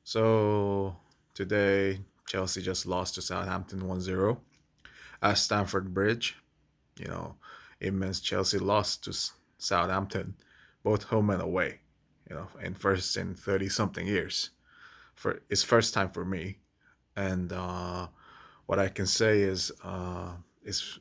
So today, Chelsea just lost to Southampton 1-0 at Stamford Bridge. You know, it means Chelsea lost to Southampton, both home and away, in first in 30 something years. It's first time for me. And what I can say is this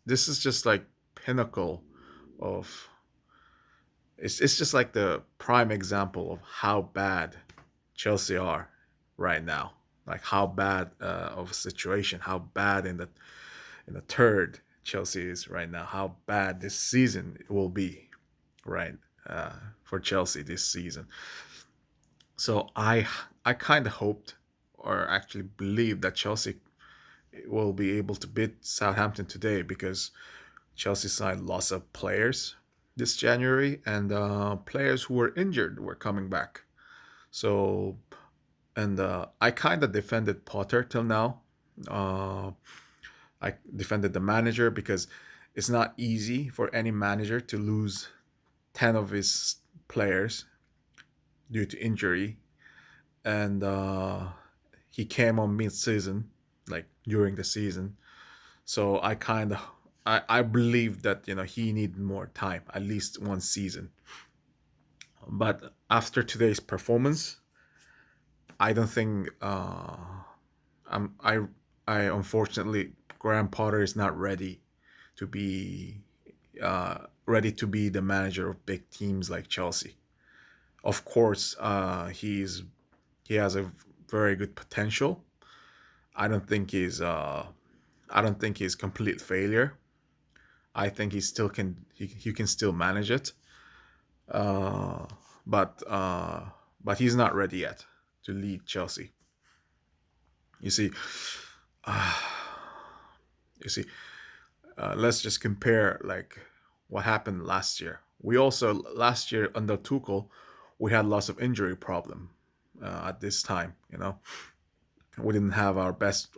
is just like pinnacle of it's just like the prime example of how bad Chelsea are right now. Like how bad of a situation, how bad in the third Chelsea is right now, how bad this season will be, right? For Chelsea this season. So I kind of hoped, or actually believed, that Chelsea will be able to beat Southampton today because Chelsea signed lots of players this January, and players who were injured were coming back. So, and I kind of defended Potter till now. Uh, I defended the manager because it's not easy for any manager to lose 10 of his players due to injury. And he came on mid-season, like during the season. So I believe that he needed more time, at least one season. But after today's performance, I don't think I'm I unfortunately Graham Potter is not to be ready to be the manager of big teams like Chelsea. Of course, he has a very good potential. I don't think he's complete failure. I think he can still manage it. Uh, but uh, but he's not ready yet to lead Chelsea. You see, uh, you see. Let's just compare like what happened last year. We also last year under Tuchel, we had lots of injury problem at this time. We didn't have our best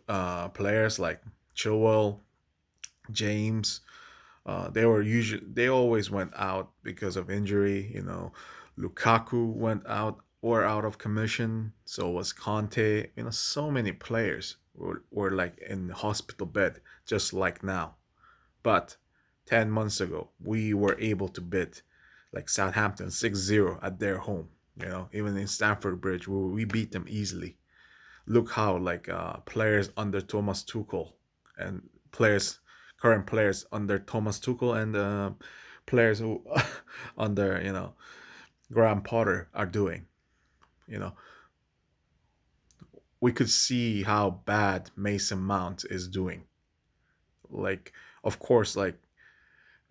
players like Chilwell, James. They always went out because of injury. Lukaku went out or out of commission. So was Conte. So many players were like in hospital bed, just like now. But 10 months ago, we were able to beat like Southampton 6-0 at their home. Even in Stamford Bridge, we beat them easily. Look how like players under Thomas Tuchel and current players under Thomas Tuchel and players who under Graham Potter are doing. You know, we could see how bad Mason Mount is doing. Like, of course, like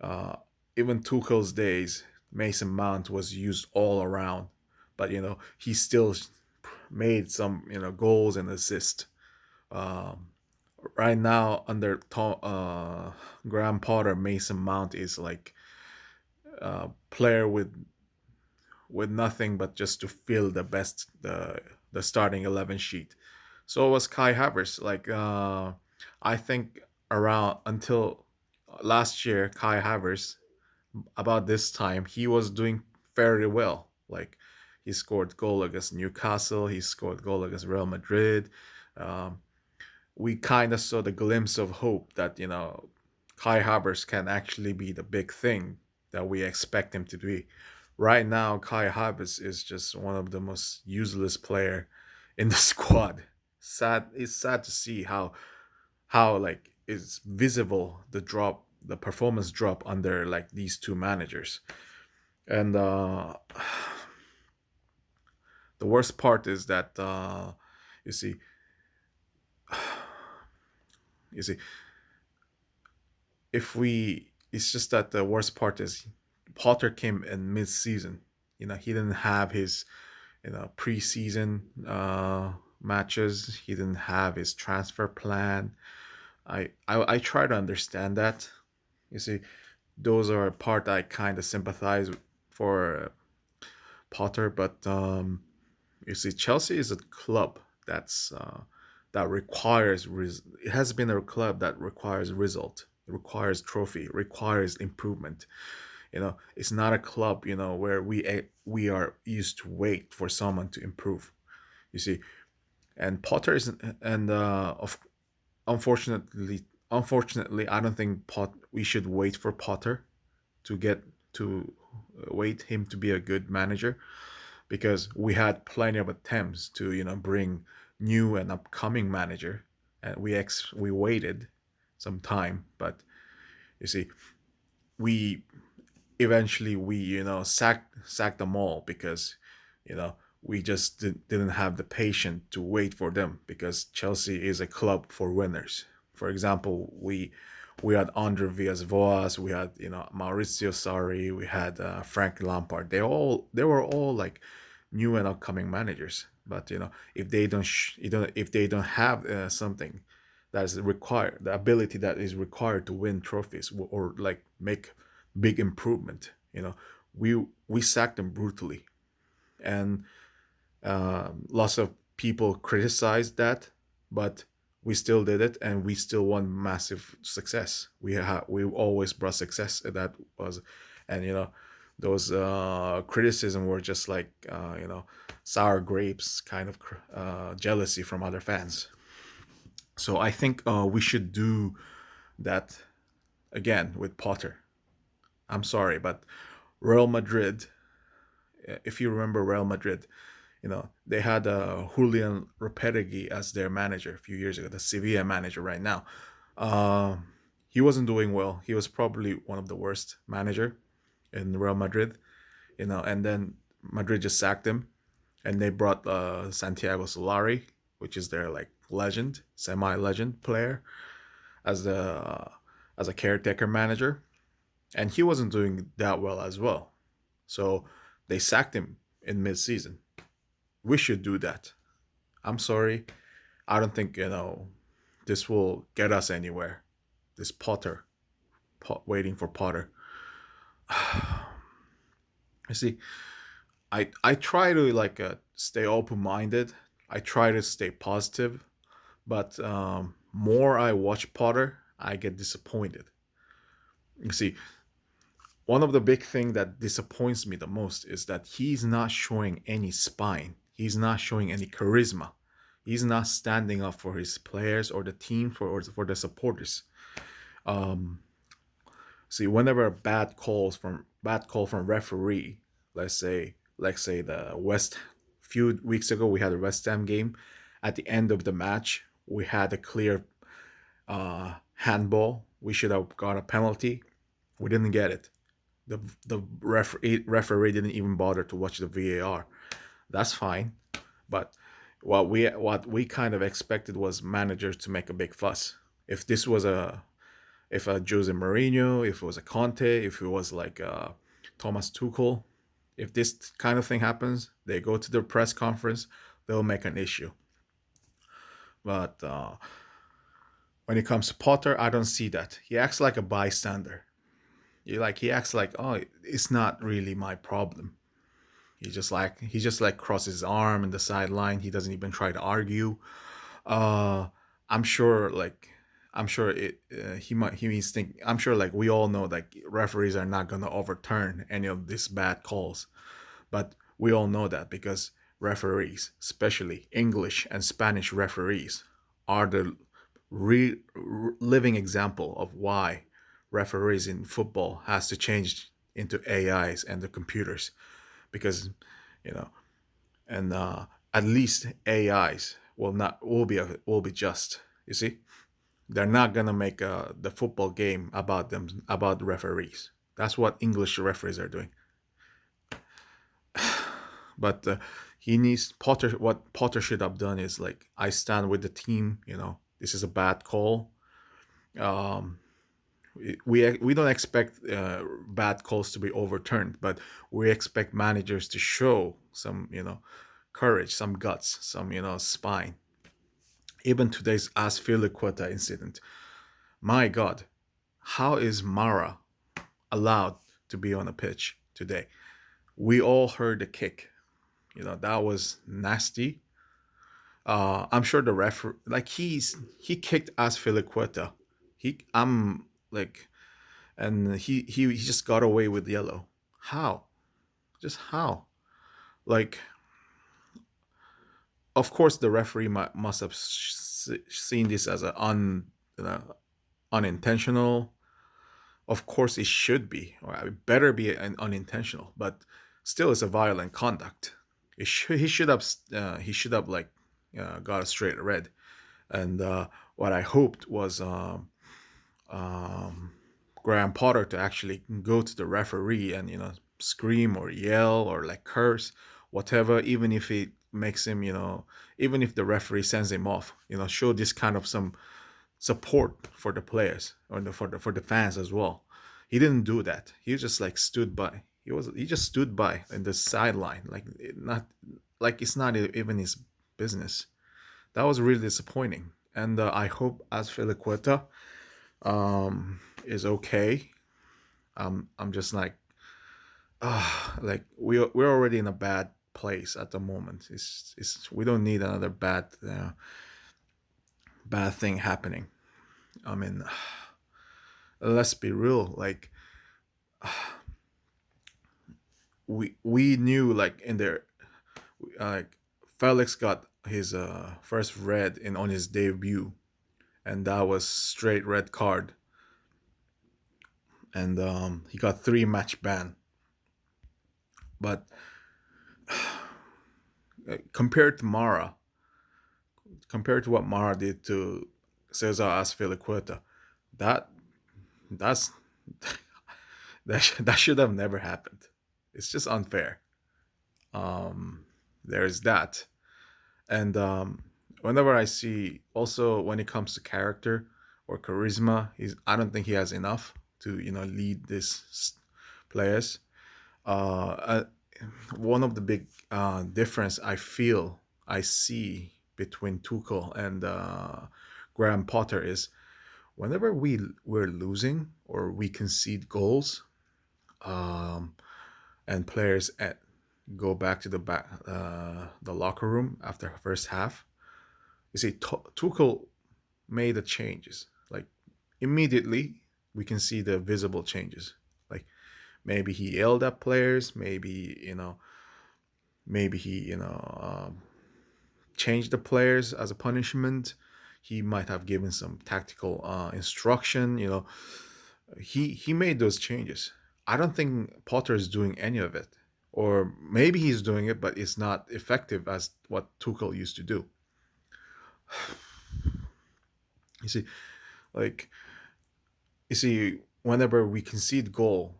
Uh, even Tuchel's days, Mason Mount was used all around, but he still made some goals and assists. Um, right now under Graham Potter, Mason Mount is like a player with nothing but just to fill the starting 11 sheet. So was Kai Havertz. Like I think around until last year, Kai Havertz about this time, he was doing fairly well. Like he scored goal against Newcastle, he scored goal against Real Madrid. Um, we kind of saw the glimpse of hope that Kai Havertz can actually be the big thing that we expect him to be. Right now, Kai Havertz is just one of the most useless player in the squad. Sad. It's sad to see how like it's visible the performance drop under like these two managers. And the worst part is that you see, you see, if we, it's just that the worst part is Potter came in mid-season. He didn't have his preseason matches. He didn't have his transfer plan. I try to understand that. You see, those are a part I kind of sympathize for Potter, but you see, Chelsea is a club that it has been a club that requires result, requires trophy, requires improvement. It's not a club where we are used to wait for someone to improve. You see, and Potter is and of unfortunately, unfortunately, I don't think we should wait for Potter to get to wait him to be a good manager, because we had plenty of attempts to bring new and upcoming manager, and we waited some time, but you see, we eventually we sacked them all, because you know we just didn't have the patience to wait for them, because Chelsea is a club for winners. For example, we had Andre Villas-Boas, we had Maurizio Sarri, we had Frank Lampard. They were all like new and upcoming managers, but if they don't if they don't have something that is required, the ability that is required to win trophies, or like make big improvement, we sacked them brutally. And lots of people criticized that, but we still did it, and we still won massive success. We always brought success. That was, and those criticism were just like sour grapes, kind of jealousy from other fans. So I think we should do that again with Potter. I'm sorry, but Real Madrid, if you remember Real Madrid, they had Julian Lopetegui as their manager a few years ago, the Sevilla manager right now. Uh, he wasn't doing well. He was probably one of the worst manager in Real Madrid, and then Madrid just sacked him, and they brought Santiago Solari, which is their like legend, semi-legend player, as the as a caretaker manager, and he wasn't doing that well as well. So they sacked him in mid-season. We should do that. I'm sorry. I don't think this will get us anywhere. This Potter, waiting for Potter. You see, I try to like stay open minded. I try to stay positive, but more I watch Potter, I get disappointed. You see, one of the big thing that disappoints me the most is that he's not showing any spine. He's not showing any charisma. He's not standing up for his players or the team, or for the supporters. Um, See, whenever a bad call from referee, let's say the West few weeks ago we had a West Ham game. At the end of the match, we had a clear handball. We should have got a penalty. We didn't get it. The referee didn't even bother to watch the VAR. That's fine, but what we kind of expected was managers to make a big fuss. If this was if a Jose Mourinho, if it was a Conte, if it was like Thomas Tuchel, if this kind of thing happens, they go to their press conference, they'll make an issue. But when it comes to Potter, I don't see that. He acts like a bystander. He acts like, oh, it's not really my problem. He just like crosses his arm in the sideline. He doesn't even try to argue. Uh, I'm sure like I'm sure it he means think I'm sure like we all know like referees are not gonna overturn any of these bad calls, but we all know that because referees, especially English and Spanish referees, are the living example of why referees in football has to change into AIs and the computers, because you know and at least AIs will be just. You see, they're not gonna make the football game about the referees. That's what English referees are doing. But he needs Potter. What Potter should have done is like, I stand with the team. This is a bad call. Um, we don't expect bad calls to be overturned, but we expect managers to show some courage, some guts, some spine. Even today's Asfilicueta incident. My God, how is Mara allowed to be on a pitch today? We all heard the kick. That was nasty. I'm sure the ref, like he kicked Asfilicueta. I'm like, and he just got away with yellow. How? Just how? Like, Of course, the referee must have seen this as you know, unintentional. Of course, it should be, or it better be an unintentional, but still, it's a violent conduct. He should have like got a straight red. And what I hoped was um, Graham Potter to actually go to the referee and scream or yell or like curse, whatever, even if it makes him even if the referee sends him off, show this kind of some support for the players or for the fans as well. He didn't do that. He just like stood by. He just stood by in the sideline, like not like it's not even his business. That was really disappointing. And I hope as Filiqueta is okay. I'm just like we're already in a bad place at the moment. It's we don't need another bad thing happening. I mean, let's be real. Like we knew like in there, like Felix got his first red in on his debut, and that was straight red card, and he got 3 match ban. But compared to Mara, compared to what Mara did to Cesar Azpilicueta, that that's that should have never happened. It's just unfair. There's that, and whenever I see, also when it comes to character or charisma, I don't think he has enough to lead these players. Uh, One of the big difference I see between Tuchel and Graham Potter is whenever we're losing or we concede goals, um, and players go back to the locker room after first half. You see, Tuchel made the changes like immediately. We can see the visible changes. Like maybe he yelled at players. Maybe he changed the players as a punishment. He might have given some tactical instruction. He made those changes. I don't think Potter is doing any of it, or maybe he's doing it, but it's not effective as what Tuchel used to do. You see, like whenever we concede goal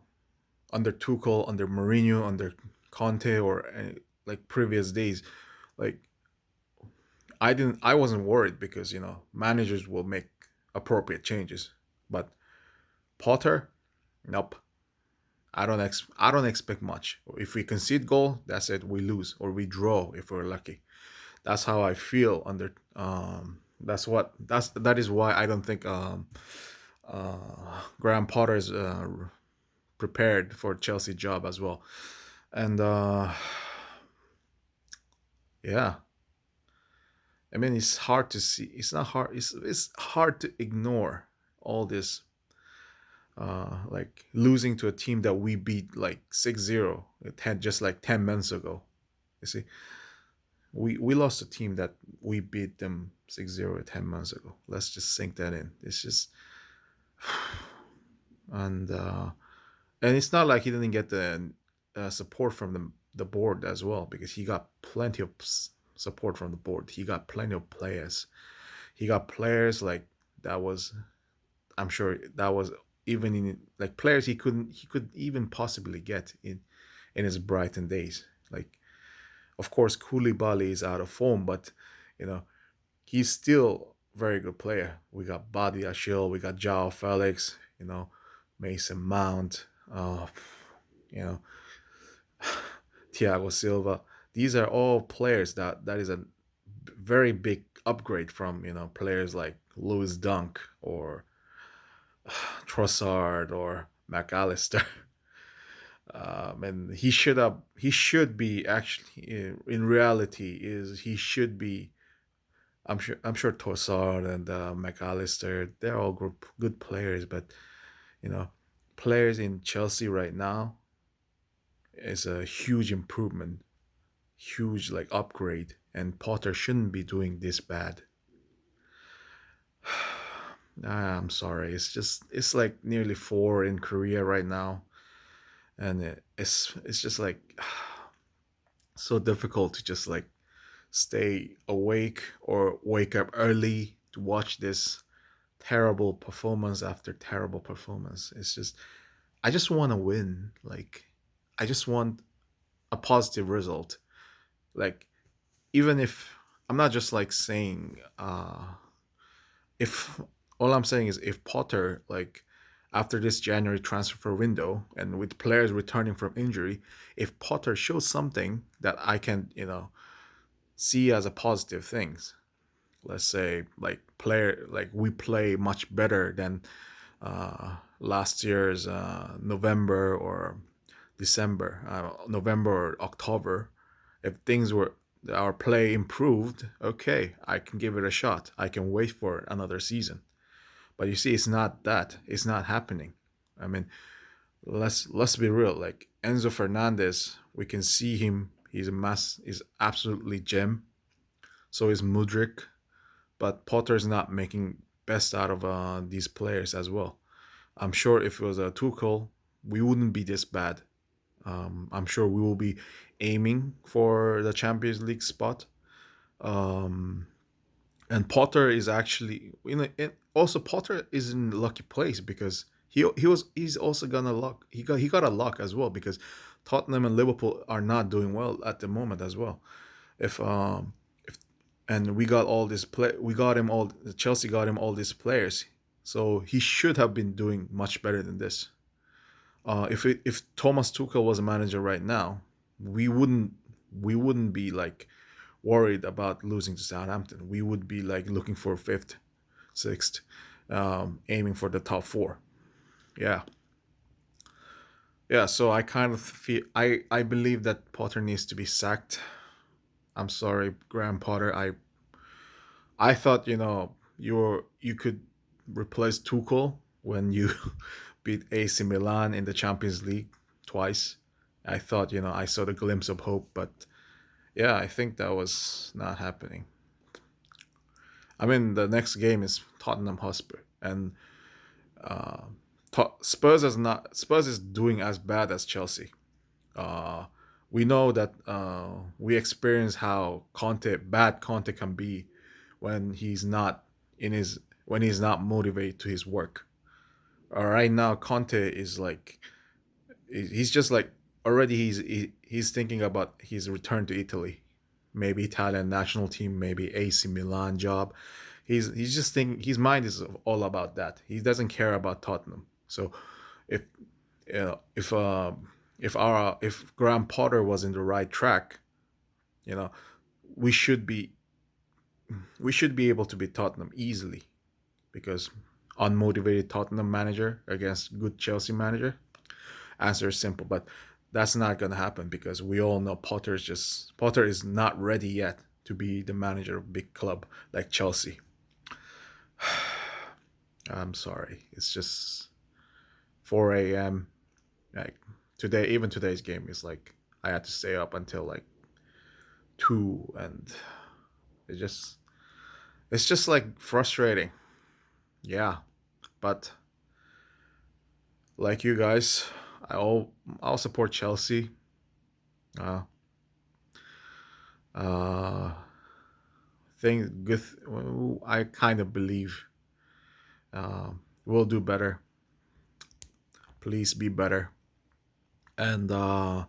under Tuchel, under Mourinho, under Conte, or like previous days, like I wasn't worried because managers will make appropriate changes, but Potter, nope. I don't expect much. If we concede goal, that's it. We lose or we draw if we're lucky. That's how I feel under. That is why I don't think Graham Potter is prepared for Chelsea job as well. And yeah, I mean it's hard to see. It's not hard. It's hard to ignore all this. Like losing to a team that we beat like 6-0 just like 10 months ago. You see, we lost a team that we beat them 6-0 10 months ago. Let's just sink that in. It's just and it's not like he didn't get the support from the board as well, because he got plenty of support from the board. He got plenty of players. He got players like that was I'm sure that was even in like players he could even possibly get in his Brighton days. Like of course Koulibaly is out of form, but you know he's still a very good player. We got Badi Ashil, we got Jao Felix, Mason Mount, you know Thiago Silva. These are all players that is a very big upgrade from players like Lewis Dunk or Trossard or McAllister. And he should be actually in reality is he should be. I'm sure Trossard and McAllister, they're all good players, but you know players in Chelsea right now is a huge improvement, huge like upgrade, and Potter shouldn't be doing this bad. I'm sorry. It's like nearly 4 in Korea right now, and it's just like so difficult to just like stay awake or wake up early to watch this terrible performance after terrible performance. It's just I just want to win. Like I just want a positive result. Like even if I'm not just like saying if all I'm saying is if Potter like after this January transfer window and with players returning from injury, if Potter shows something that I can, see as a positive things, let's say like player like we play much better than last year's November or December, November or October. If things were our play improved, okay, I can give it a shot. I can wait for another season. But you see, it's not that. It's not happening. I mean, let's be real. Like Enzo Fernandez, we can see him. He's a mass. He's absolutely gem. So is Mudrik. But Potter's not making best out of these players as well. I'm sure if it was a Tuchel, we wouldn't be this bad. I'm sure we will be aiming for the Champions League spot. Um, and Potter is actually, also Potter is in a lucky place because he's also gonna luck. He got a luck as well because Tottenham and Liverpool are not doing well at the moment as well. If and we got all this play, we got him all. Chelsea got him all these players, so he should have been doing much better than this. If Thomas Tuchel was a manager right now, we wouldn't we wouldn't be like worried about losing to Southampton. We would be like looking for fifth, sixth, aiming for the top four. Yeah, yeah. So I kind of feel I believe that Potter needs to be sacked. I'm sorry, Graham Potter. I thought you could replace Tuchel when you beat AC Milan in the Champions League twice. I thought I saw the glimpse of hope, but yeah, I think that was not happening. I mean, the next game is Tottenham Hotspur, and uh, Spurs is doing as bad as Chelsea. Uh, we know that we experience how bad Conte can be when he's not in his when he's not motivated to his work. Right now, Conte is like he's just like already he's thinking about his return to Italy, maybe Italian national team, maybe AC Milan job. He's just thinking his mind is all about that. He doesn't care about Tottenham. So if you know, if Graham Potter was in the right track, you know, we should be we should be able to beat Tottenham easily because unmotivated Tottenham manager against good Chelsea manager. Answer is simple, but that's not gonna happen because we all know Potter is not ready yet to be the manager of a big club like Chelsea. I'm sorry. It's just 4 a.m. Like today, even today's game is like I had to stay up until like 2, and it just it's just like frustrating. Yeah, but like you guys, I'll support Chelsea. Uh, uh, thing good. I kind of believe we'll do better. Please be better, and I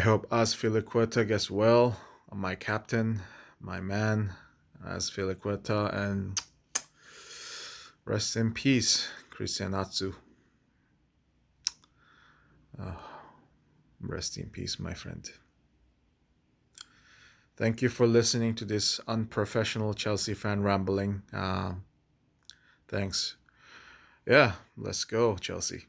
hope Azpilicueta gets well. My captain, my man, Azpilicueta, and rest in peace, Christian Atsu. Uh, rest in peace, my friend. Thank you for listening to this unprofessional Chelsea fan rambling. Thanks. Yeah, let's go, Chelsea.